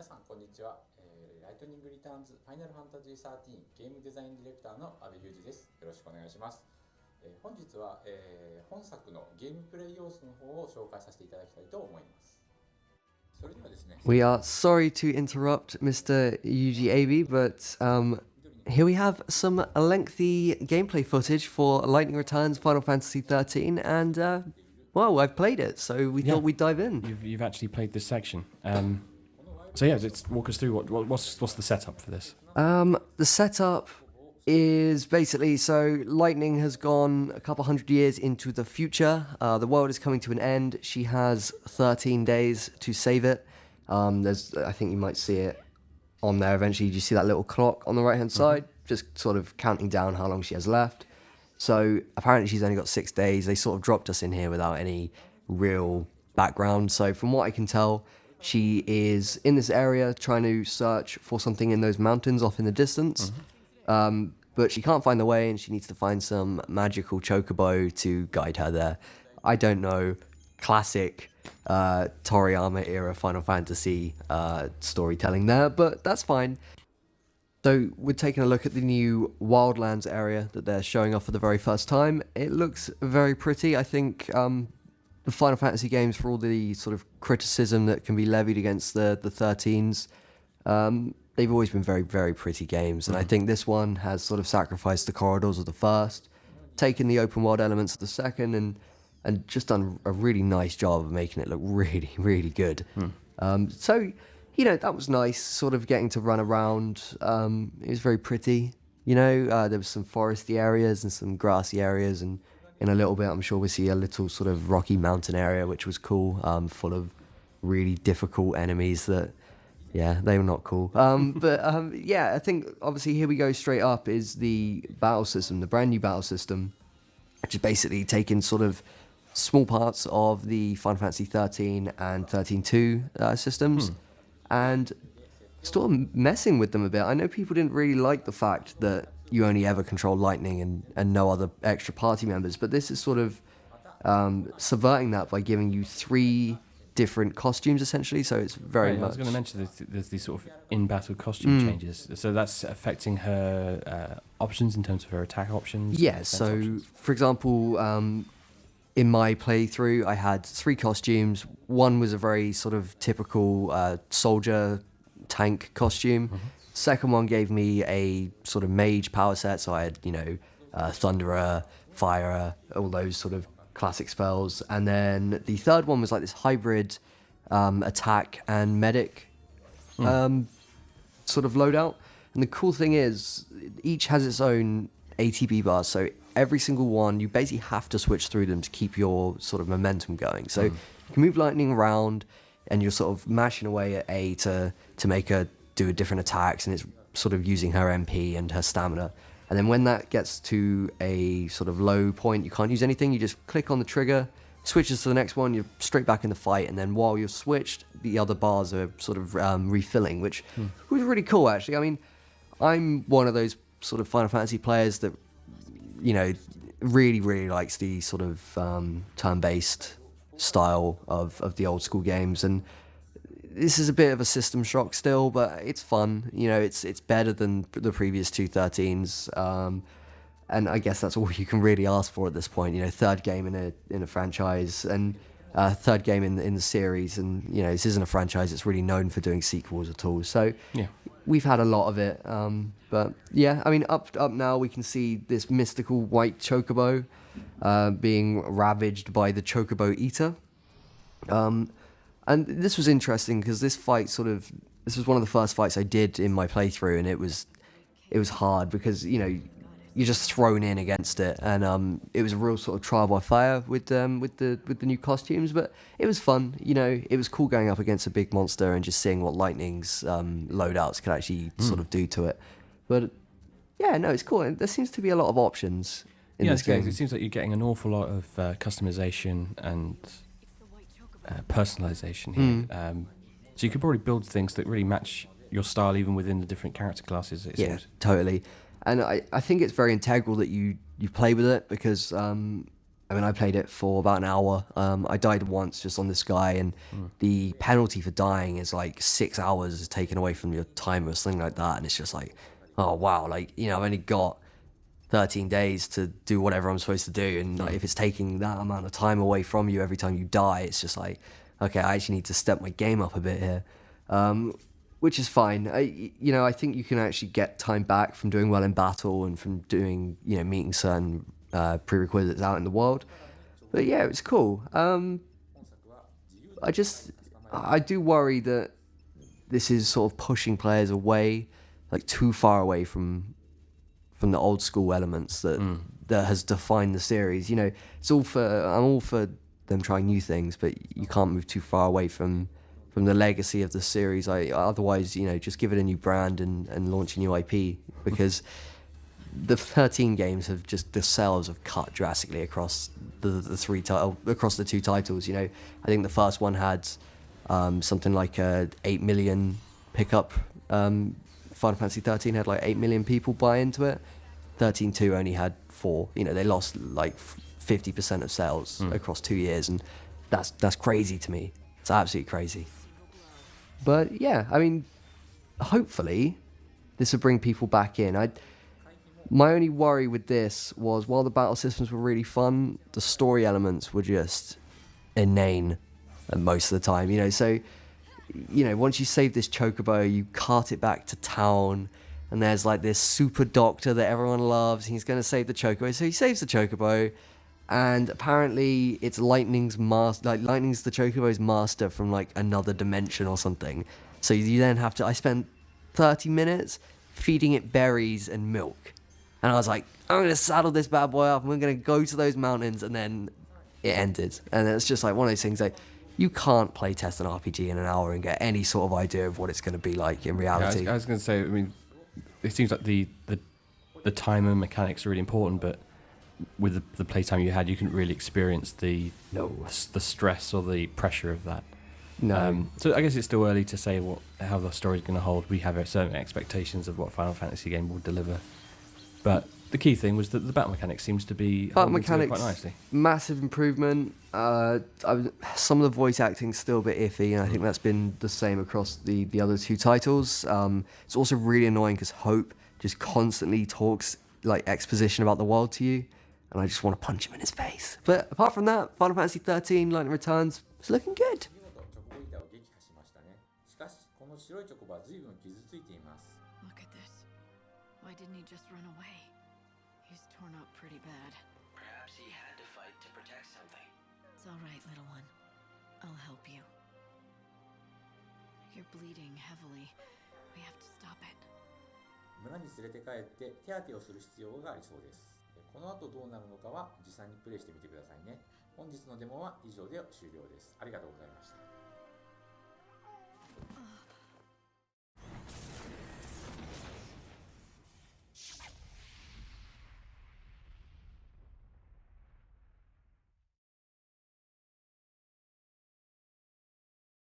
皆さんこんにちは、ライトニングリターンズファイナルファンタジー13ゲームデザインディレクターの阿部裕二です。よろしくお願いします。本日は、本作のゲームプレイ要素の方を紹介させていただきたいと思います。それではですね。We are sorry to interrupt Mr. Yuji Abi, but here we have some lengthy gameplay footage for Lightning Returns Final Fantasy XIII, and well, I've played it, so we thought we'd dive in. You've actually played this section. So yeah, let's walk us through what's the setup for this. The setup is basically, so Lightning has gone a couple hundred years into the future. The world is coming to an end. She has 13 days to save it. I think you might see it on there eventually. You see that little clock on the right-hand side, just sort of counting down how long she has left. So apparently she's only got 6 days. They sort of dropped us in here without any real background. So from what I can tell, she is in this area trying to search for something in those mountains off in the distance. But she can't find the way, and she needs to find some magical chocobo to guide her there. I don't know. Classic Toriyama era Final Fantasy storytelling there, but that's fine. So we're taking a look at the new Wildlands area that they're showing off for the very first time. It looks very pretty. I think the Final Fantasy games, for all the sort of criticism that can be levied against the 13s, they've always been very, very pretty games. And I think this one has sort of sacrificed the corridors of the first, taken the open world elements of the second, and just done a really nice job of making it look really, really good. So, you know, that was nice, sort of getting to run around. It was very pretty. You know, there was some foresty areas and some grassy areas, and in a little bit, I'm sure we'll see a little sort of rocky mountain area, which was cool, full of really difficult enemies that, yeah, they were not cool. Yeah, I think obviously here we go straight up is the battle system, the brand new battle system, which is basically taking sort of small parts of the Final Fantasy XIII and 13.2 systems and sort of messing with them a bit. I know people didn't really like the fact that you only ever control Lightning and no other extra party members, but this is sort of subverting that by giving you 3 different costumes essentially, so it's very much... I was going to mention there's these sort of in-battle costume changes, so that's affecting her options in terms of her attack options? Yeah, so options. For example, in my playthrough I had 3 costumes. One was a very sort of typical soldier tank costume. Second one gave me a sort of mage power set, so I had, you know, Thunderer, Fire, all those sort of classic spells. And then the third one was like this hybrid attack and medic sort of loadout. And the cool thing is, each has its own ATB bars, so every single one, you basically have to switch through them to keep your sort of momentum going. So you can move Lightning around, and you're sort of mashing away at A to make her do different attacks, and it's sort of using her MP and her stamina. And then when that gets to a sort of low point, you can't use anything, you just click on the trigger, switches to the next one, you're straight back in the fight, and then while you're switched, the other bars are sort of refilling, which was really cool, actually. I mean, I'm one of those sort of Final Fantasy players that, you know, really, really likes the sort of turn-based style of the old school games, and this is a bit of a system shock still, but it's fun. You know, it's better than the previous 2 13s, and I guess that's all you can really ask for at this point. You know, third game in a franchise, and third game in the series, and you know, this isn't a franchise that's really known for doing sequels at all. So yeah, we've had a lot of it, but yeah, I mean, up now we can see this mystical white chocobo being ravaged by the chocobo eater. And this was interesting because this was one of the first fights I did in my playthrough, and it was hard because, you know, you're just thrown in against it, and it was a real sort of trial by fire with the new costumes, but it was fun. You know, it was cool going up against a big monster and just seeing what Lightning's loadouts could actually sort of do to it. But yeah, no, it's cool. And there seems to be a lot of options in this game. It seems like you're getting an awful lot of customization and personalization here. So you could probably build things that really match your style even within the different character classes, it seems. Totally. And I think it's very integral that you play with it, because I mean, I played it for about an hour. I died once just on this guy, and the penalty for dying is like 6 hours taken away from your timer or something like that. And it's just like, oh wow, like, you know, I've only got 13 days to do whatever I'm supposed to do, and like, if it's taking that amount of time away from you every time you die, it's just like, okay, I actually need to step my game up a bit here, which is fine. I think you can actually get time back from doing well in battle and from doing, meeting certain prerequisites out in the world. But yeah, it's cool. I do worry that this is sort of pushing players away, like too far away from the old school elements that has defined the series. I'm all for them trying new things, but you can't move too far away from the legacy of the series. Otherwise, just give it a new brand and launch a new IP, because the 13 games the sales have cut drastically across across the two titles. I think the first one had something like 8 million pickup. Final Fantasy XIII had like 8 million people buy into it. 13.2 only had 4. They lost like 50% of sales across 2 years, and that's crazy to me. It's absolutely crazy. But yeah, I mean, hopefully this will bring people back in. My only worry with this was, while the battle systems were really fun, the story elements were just inane most of the time. So once you save this chocobo, you cart it back to town, and there's like this super doctor that everyone loves. He's going to save the chocobo, so he saves the chocobo, and apparently it's Lightning's the chocobo's master from like another dimension or something. So you then have to. I spent 30 minutes feeding it berries and milk, and I was like, I'm going to saddle this bad boy up, and we're going to go to those mountains, and then it ended. And it's just like one of those things like, you can't play test an RPG in an hour and get any sort of idea of what it's going to be like in reality. Yeah, I was going to say, I mean, it seems like the timer mechanics are really important, but with the playtime you had, you couldn't really experience the stress or the pressure of that. No. So I guess it's still early to say how the story's going to hold. We have certain expectations of what Final Fantasy game will deliver, but the key thing was that the battle mechanics seems to be battle mechanics quite nicely. Massive improvement. Some of the voice acting's still a bit iffy, and I think that's been the same across the other two titles. It's also really annoying because Hope just constantly talks like exposition about the world to you, and I just want to punch him in his face. But apart from that, Final Fantasy XIII Lightning Returns is looking good. 見事チョコ板を撃破しましたね。しかしこの白いチョコバは随分傷ついています。 Look at this. Why didn't he just run away? He's torn up pretty bad. Perhaps he had to fight to protect something. It's all right, little one. I'll help you. You're bleeding heavily. We have to stop it. 村に連れて帰って手当てをする必要がありそうです。この後どうなるのかは実際にプレイしてみてくださいね。本日のデモは以上で終了です。ありがとうございました。